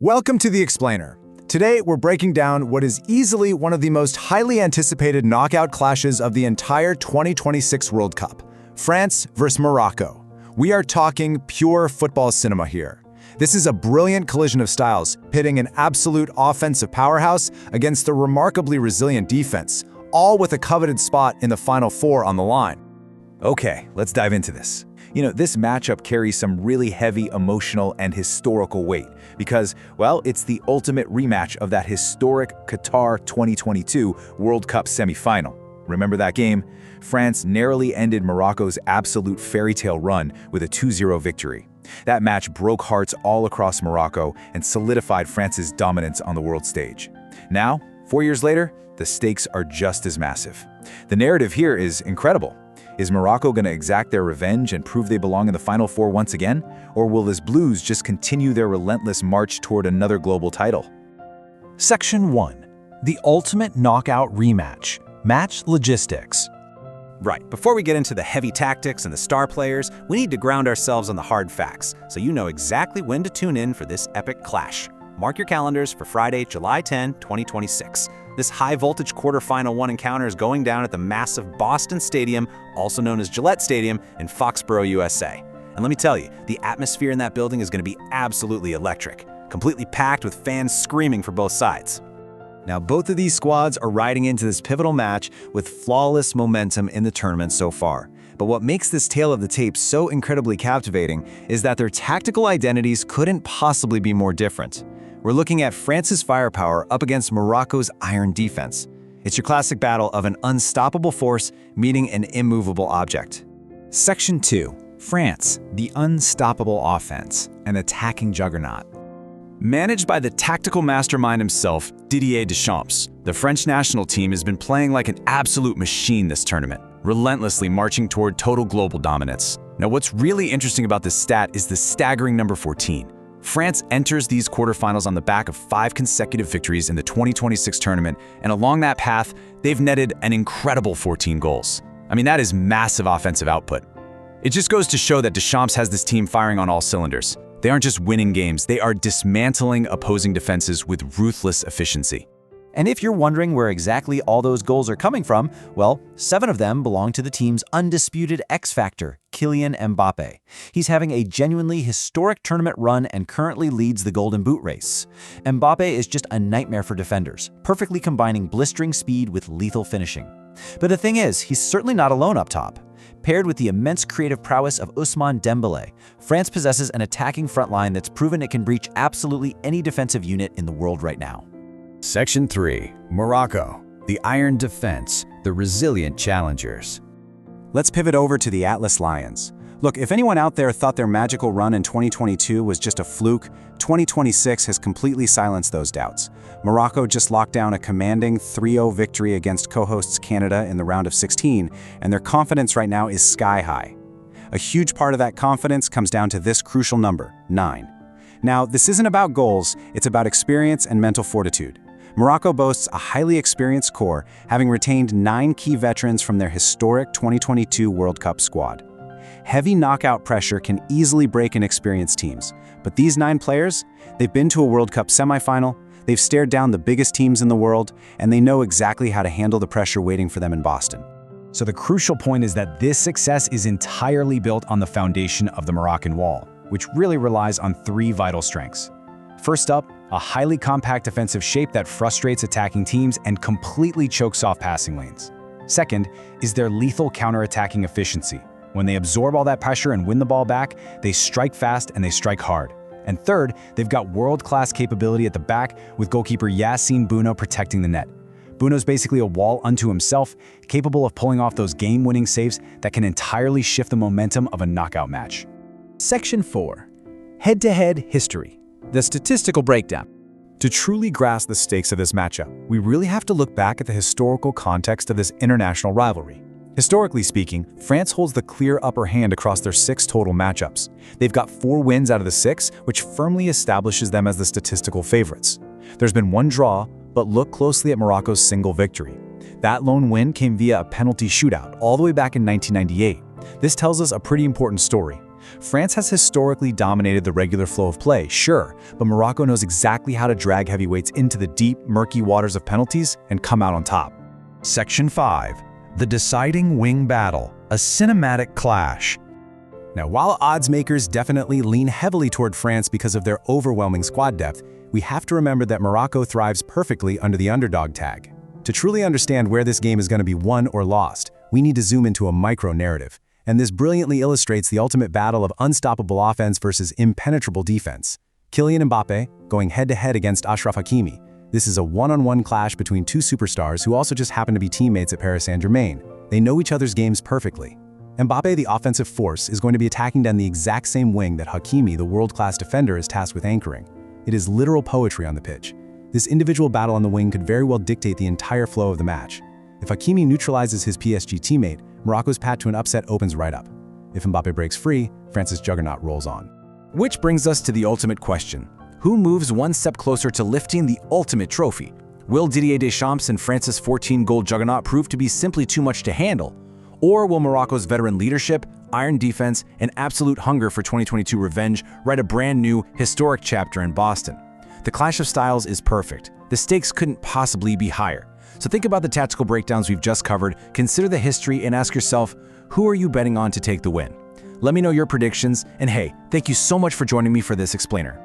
Welcome to The Explainer. Today, we're breaking down what is easily one of the most highly anticipated knockout clashes of the entire 2026 World Cup, France versus Morocco. We are talking pure football cinema here. This is a brilliant collision of styles, pitting an absolute offensive powerhouse against a remarkably resilient defense, all with a coveted spot in the Final Four on the line. Okay, let's dive into this. This matchup carries some really heavy emotional and historical weight because, well, it's the ultimate rematch of that historic Qatar 2022 World Cup semifinal. Remember that game? France narrowly ended Morocco's absolute fairy tale run with a 2-0 victory. That match broke hearts all across Morocco and solidified France's dominance on the world stage. Now, 4 years later, the stakes are just as massive. The narrative here is incredible. Is Morocco going to exact their revenge and prove they belong in the Final Four once again? Or will the Blues just continue their relentless march toward another global title? Section 1. The Ultimate Knockout Rematch. Match Logistics. Right, before we get into the heavy tactics and the star players, we need to ground ourselves on the hard facts, so you know exactly when to tune in for this epic clash. Mark your calendars for Friday, July 10, 2026. This high-voltage quarterfinal one encounter is going down at the massive Boston Stadium, also known as Gillette Stadium, in Foxborough, USA. And let me tell you, the atmosphere in that building is going to be absolutely electric, completely packed with fans screaming for both sides. Now, both of these squads are riding into this pivotal match with flawless momentum in the tournament so far. But what makes this tale of the tape so incredibly captivating is that their tactical identities couldn't possibly be more different. We're looking at France's firepower up against Morocco's iron defense. It's your classic battle of an unstoppable force meeting an immovable object. Section 2. France, the unstoppable offense, an attacking juggernaut. Managed by the tactical mastermind himself, Didier Deschamps, the French national team has been playing like an absolute machine this tournament, relentlessly marching toward total global dominance. Now, what's really interesting about this stat is the staggering number 14. France enters these quarterfinals on the back of 5 consecutive victories in the 2026 tournament, and along that path, they've netted an incredible 14 goals. I mean, that is massive offensive output. It just goes to show that Deschamps has this team firing on all cylinders. They aren't just winning games, they are dismantling opposing defenses with ruthless efficiency. And if you're wondering where exactly all those goals are coming from, well, 7 of them belong to the team's undisputed X-Factor, Kylian Mbappe. He's having a genuinely historic tournament run and currently leads the Golden Boot race. Mbappe is just a nightmare for defenders, perfectly combining blistering speed with lethal finishing. But the thing is, he's certainly not alone up top. Paired with the immense creative prowess of Ousmane Dembélé, France possesses an attacking front line that's proven it can breach absolutely any defensive unit in the world right now. Section 3. Morocco, the iron defense, the resilient challengers. Let's pivot over to the Atlas Lions. Look, if anyone out there thought their magical run in 2022 was just a fluke, 2026 has completely silenced those doubts. Morocco just locked down a commanding 3-0 victory against co-hosts Canada in the round of 16, and their confidence right now is sky high. A huge part of that confidence comes down to this crucial number, 9. Now, this isn't about goals, it's about experience and mental fortitude. Morocco boasts a highly experienced core, having retained 9 key veterans from their historic 2022 World Cup squad. Heavy knockout pressure can easily break inexperienced teams, but these 9 players, they've been to a World Cup semifinal, they've stared down the biggest teams in the world, and they know exactly how to handle the pressure waiting for them in Boston. So the crucial point is that this success is entirely built on the foundation of the Moroccan wall, which really relies on 3 vital strengths. First up, a highly compact defensive shape that frustrates attacking teams and completely chokes off passing lanes. Second is their lethal counterattacking efficiency. When they absorb all that pressure and win the ball back, they strike fast and they strike hard. And third, they've got world-class capability at the back with goalkeeper Yassine Bouno protecting the net. Bouno's basically a wall unto himself, capable of pulling off those game-winning saves that can entirely shift the momentum of a knockout match. Section 4. Head-to-head history. The statistical breakdown. To truly grasp the stakes of this matchup, we really have to look back at the historical context of this international rivalry. Historically speaking, France holds the clear upper hand across their 6 total matchups. They've got 4 wins out of the 6, which firmly establishes them as the statistical favorites. There's been 1 draw, but look closely at Morocco's single victory. That lone win came via a penalty shootout all the way back in 1998. This tells us a pretty important story. France has historically dominated the regular flow of play, sure, but Morocco knows exactly how to drag heavyweights into the deep, murky waters of penalties and come out on top. Section 5. The deciding wing battle, a cinematic clash. Now, while odds makers definitely lean heavily toward France because of their overwhelming squad depth, we have to remember that Morocco thrives perfectly under the underdog tag. To truly understand where this game is going to be won or lost, we need to zoom into a micro-narrative. And this brilliantly illustrates the ultimate battle of unstoppable offense versus impenetrable defense. Kylian Mbappe going head-to-head against Achraf Hakimi. This is a one-on-one clash between two superstars who also just happen to be teammates at Paris Saint-Germain. They know each other's games perfectly. Mbappe, the offensive force, is going to be attacking down the exact same wing that Hakimi, the world-class defender, is tasked with anchoring. It is literal poetry on the pitch. This individual battle on the wing could very well dictate the entire flow of the match. If Hakimi neutralizes his PSG teammate, Morocco's path to an upset opens right up. If Mbappe breaks free, France's juggernaut rolls on. Which brings us to the ultimate question. Who moves one step closer to lifting the ultimate trophy? Will Didier Deschamps and France's 14-goal juggernaut prove to be simply too much to handle? Or will Morocco's veteran leadership, iron defense, and absolute hunger for 2022 revenge write a brand new, historic chapter in Boston? The clash of styles is perfect. The stakes couldn't possibly be higher. So think about the tactical breakdowns we've just covered, consider the history, and ask yourself, who are you betting on to take the win? Let me know your predictions, and hey, thank you so much for joining me for this explainer.